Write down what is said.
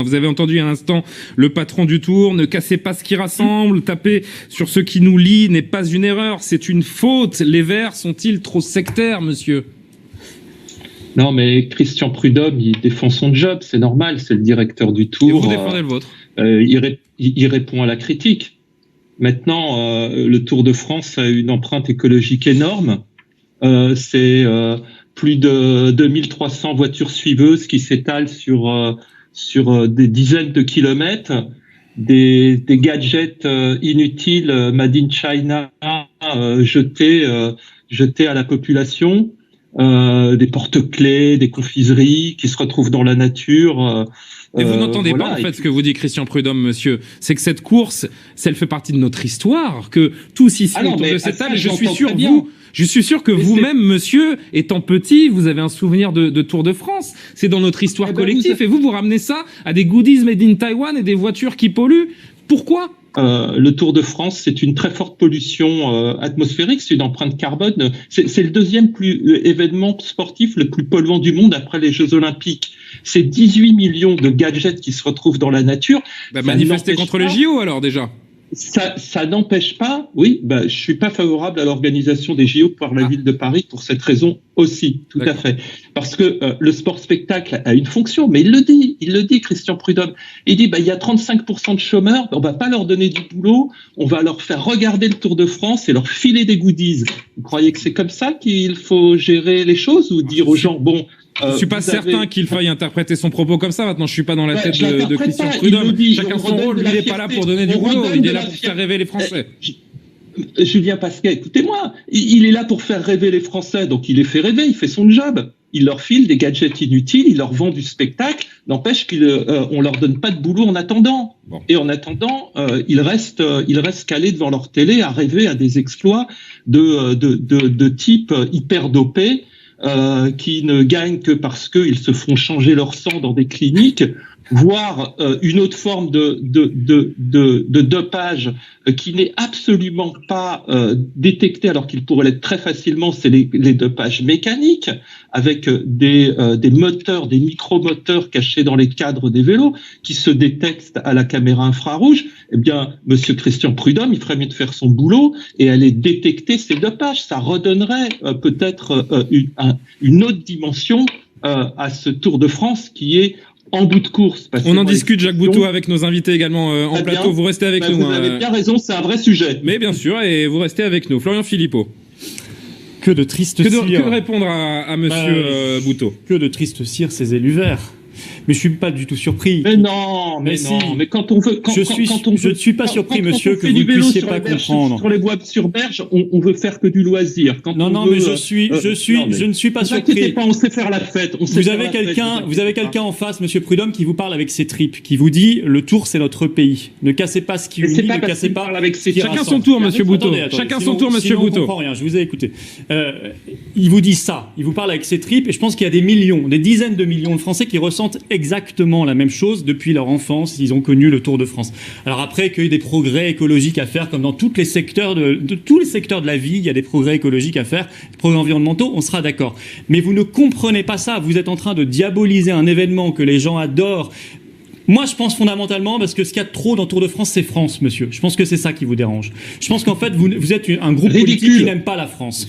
Vous avez entendu à l'instant le patron du Tour, ne cassez pas ce qui rassemble, taper sur ce qui nous lie n'est pas une erreur, c'est une faute. Les Verts sont-ils trop sectaires, monsieur ? Non, mais Christian Prudhomme, il défend son job, c'est normal, c'est le directeur du Tour. Et vous défendez le vôtre. Il répond à la critique. Maintenant, le Tour de France a une empreinte écologique énorme. C'est plus de 2300 voitures suiveuses qui s'étalent sur des dizaines de kilomètres, des gadgets inutiles made in China jetés à la population, des porte-clés, des confiseries qui se retrouvent dans la nature. Et vous n'entendez pas, en fait, ce que vous dit Christian Prudhomme, monsieur. C'est que cette course, elle fait partie de notre histoire, que tous ici, autour de cette table, je suis sûr que vous-même, monsieur, étant petit, vous avez un souvenir de Tour de France. C'est dans notre histoire collective. Et vous ramenez ça à des goodies made in Taiwan et des voitures qui polluent. Pourquoi ? Le Tour de France, c'est une très forte pollution atmosphérique, c'est une empreinte carbone. C'est le deuxième événement sportif le plus polluant du monde après les Jeux Olympiques. C'est 18 millions de gadgets qui se retrouvent dans la nature. Manifester contre les JO alors déjà. Ça n'empêche pas, je suis pas favorable à l'organisation des JO par la ville de Paris pour cette raison aussi, tout à fait. Parce que le sport-spectacle a une fonction, mais il le dit, Christian Prudhomme. Il dit, il y a 35% de chômeurs, on va pas leur donner du boulot, on va leur faire regarder le Tour de France et leur filer des goodies. Vous croyez que c'est comme ça qu'il faut gérer les choses ou dire aux gens, je suis pas certain qu'il faille interpréter son propos comme ça. Maintenant, je suis pas dans la tête de Christian Prudhomme. Chacun son rôle. Lui, il n'est pas là pour donner du boulot. Il est là pour faire rêver les Français. Julien Pasquet, écoutez-moi. Il est là pour faire rêver les Français. Donc, il les fait rêver. Il fait son job. Il leur file des gadgets inutiles. Il leur vend du spectacle. N'empêche qu'on leur donne pas de boulot en attendant. Bon. Et en attendant, ils restent calés devant leur télé à rêver à des exploits de type hyper dopé. Qui ne gagnent que parce qu'ils se font changer leur sang dans des cliniques, voire une autre forme de dopage qui n'est absolument pas détecté alors qu'il pourrait l'être très facilement, c'est les dopages mécaniques avec des moteurs, des micromoteurs cachés dans les cadres des vélos qui se détectent à la caméra infrarouge. Eh bien, monsieur Christian Prudhomme, il ferait mieux de faire son boulot et aller détecter ces dopages. Ça redonnerait peut-être une autre dimension à ce Tour de France qui est en bout de course. On en discute, Jacques Boutot, avec nos invités également en plateau. Vous restez avec nous. Vous avez bien raison, c'est un vrai sujet. Mais bien sûr, et vous restez avec nous. Florian Philippot. Que de triste cire. Que répondre à monsieur Boutot ? Que de triste cire, ces élus verts. Mais je suis pas du tout surpris. Mais non, mais quand on veut, je ne suis pas surpris, monsieur, que vous ne puissiez pas comprendre. Sur les voies sur berge, on veut faire que du loisir. Mais je ne suis pas surpris. On sait faire la fête. Vous avez quelqu'un en face, monsieur Prudhomme, qui vous parle avec ses tripes, qui vous dit le Tour c'est notre pays. Ne cassez pas ce qui unit, ne cassez pas avec ses. Chacun son tour, monsieur Boutot. Chacun son tour, monsieur Boutot. Je comprends rien. Je vous ai écouté. Il vous dit ça. Il vous parle avec ses tripes, et je pense qu'il y a des dizaines de millions de Français qui ressentent exactement la même chose depuis leur enfance. Ils ont connu le Tour de France. Alors après qu'il y ait des progrès écologiques à faire, comme dans tous les secteurs de la vie, il y a des progrès écologiques à faire, des progrès environnementaux, on sera d'accord. Mais vous ne comprenez pas ça. Vous êtes en train de diaboliser un événement que les gens adorent. Moi, je pense fondamentalement, parce que ce qu'il y a de trop dans Tour de France, c'est France, monsieur. Je pense que c'est ça qui vous dérange. Je pense qu'en fait, vous êtes un groupe politique qui n'aime pas la France.